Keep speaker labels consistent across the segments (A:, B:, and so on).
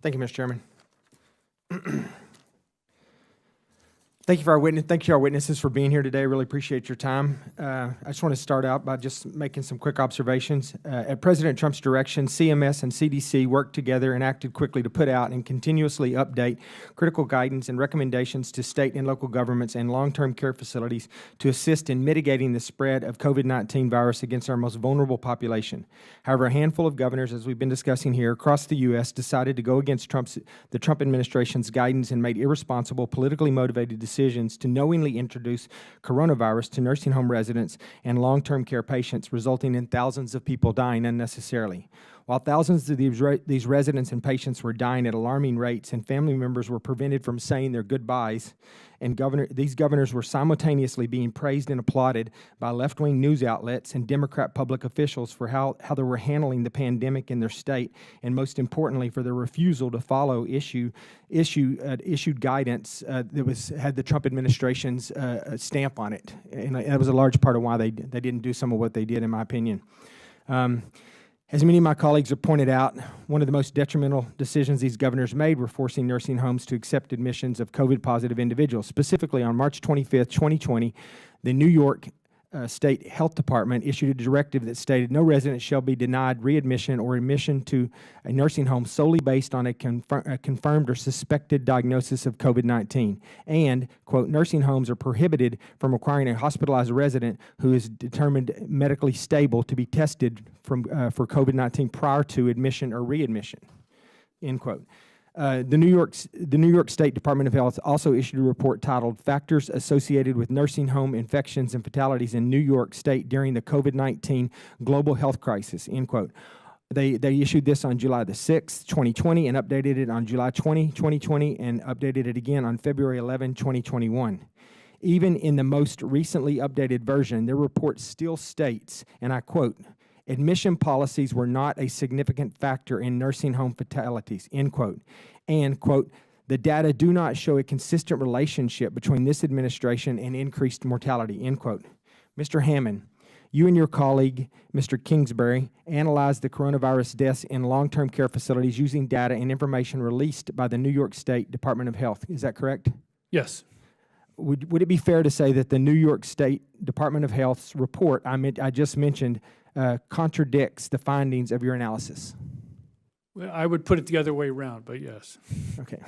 A: Thank you, Mr. Chairman. Thank you to our witnesses for being here today. Really appreciate your time. I just want to start out by just making some quick observations. At President Trump's direction, CMS and CDC worked together and acted quickly to put out and continuously update critical guidance and recommendations to state and local governments and long-term care facilities to assist in mitigating the spread of COVID-19 virus against our most vulnerable population. However, a handful of governors, as we've been discussing here, across the U.S. decided to go against the Trump administration's guidance and made irresponsible, politically motivated decisions to knowingly introduce coronavirus to nursing home residents and long-term care patients, resulting in thousands of people dying unnecessarily. While thousands of these residents and patients were dying at alarming rates and family members were prevented from saying their goodbyes, and these governors were simultaneously being praised and applauded by left-wing news outlets and Democrat public officials for how they were handling the pandemic in their state, and most importantly, for their refusal to follow issued guidance that had the Trump administration's stamp on it. And that was a large part of why they didn't do some of what they did, in my opinion. As many of my colleagues have pointed out, one of the most detrimental decisions these governors made were forcing nursing homes to accept admissions of COVID-positive individuals. Specifically, on March 25th, 2020, the New York State Health Department issued a directive that stated no resident shall be denied readmission or admission to a nursing home solely based on a confirmed or suspected diagnosis of COVID-19. And, quote, nursing homes are prohibited from requiring a hospitalized resident who is determined medically stable to be tested for COVID-19 prior to admission or readmission, end quote. The New York State Department of Health also issued a report titled Factors Associated with Nursing Home Infections and Fatalities in New York State During the COVID-19 Global Health Crisis, end quote. They issued this on July the 6th, 2020, and updated it on July 20, 2020, and updated it again on February 11, 2021. Even in the most recently updated version, their report still states, and I quote, admission policies were not a significant factor in nursing home fatalities, end quote. And, quote, the data do not show a consistent relationship between this administration and increased mortality, end quote. Mr. Hammond, you and your colleague, Mr. Kingsbury, analyzed the coronavirus deaths in long-term care facilities using data and information released by the New York State Department of Health. Is that correct?
B: Yes.
A: Would it be fair to say that the New York State Department of Health's report I just mentioned contradicts the findings of your analysis?
B: Well, I would put it the other way around, but yes.
A: Okay.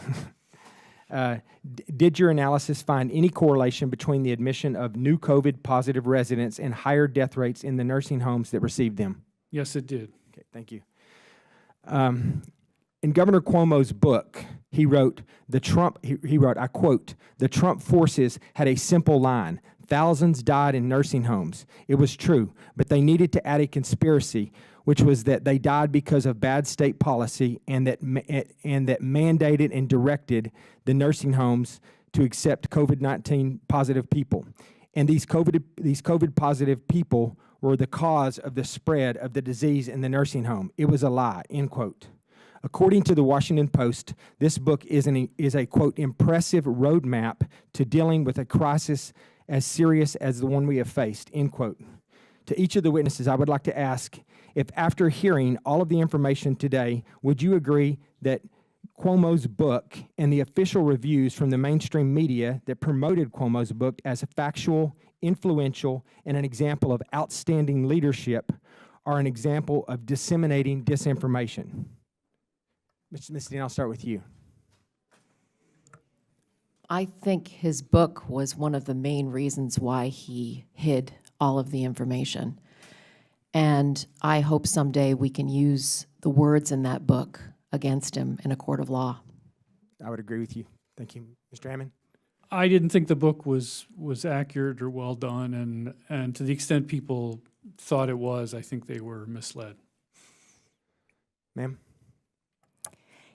A: Did your analysis find any correlation between the admission of new COVID-positive residents and higher death rates in the nursing homes that received them?
B: Yes, it did.
A: Okay, thank you. In Governor Cuomo's book, he wrote, I quote, the Trump forces had a simple line. Thousands died in nursing homes. It was true, but they needed to add a conspiracy, which was that they died because of bad state policy and that mandated and directed the nursing homes to accept COVID-19 positive people. And these COVID positive people were the cause of the spread of the disease in the nursing home. It was a lie, end quote. According to the Washington Post, this book is a, quote, impressive roadmap to dealing with a crisis as serious as the one we have faced, end quote. To each of the witnesses, I would like to ask if after hearing all of the information today, would you agree that Cuomo's book and the official reviews from the mainstream media that promoted Cuomo's book as a factual, influential, and an example of outstanding leadership are an example of disseminating disinformation? Ms. Dean, I'll start with you.
C: I think his book was one of the main reasons why he hid all of the information. And I hope someday we can use the words in that book against him in a court of law.
A: I would agree with you. Thank you. Mr. Hammond?
B: I didn't think the book was accurate or well done, and to the extent people thought it was, I think they were misled.
A: Ma'am?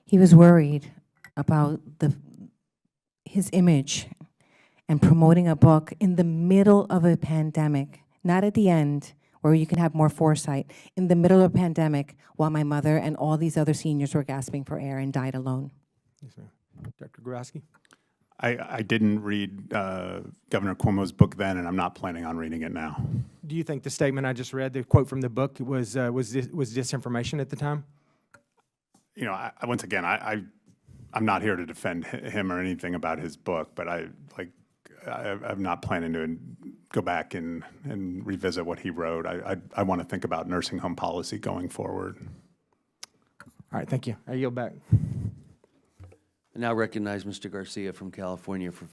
D: He was worried about his image and promoting a book in the middle of a pandemic, not at the end where you can have more foresight, in the middle of a pandemic while my mother and all these other seniors were gasping for air and died alone.
A: Yes, ma'am. Dr. Grabowski?
E: I didn't read Governor Cuomo's book then, and I'm not planning on reading it now.
A: Do you think the statement I just read, the quote from the book, was disinformation at the time?
E: you know, once again, I'm not here to defend him or anything about his book, but I'm not planning to go back and revisit what he wrote. I want to think about nursing home policy going forward.
A: All right, thank you. I yield back.
F: I now recognize Mr. Garcia from California for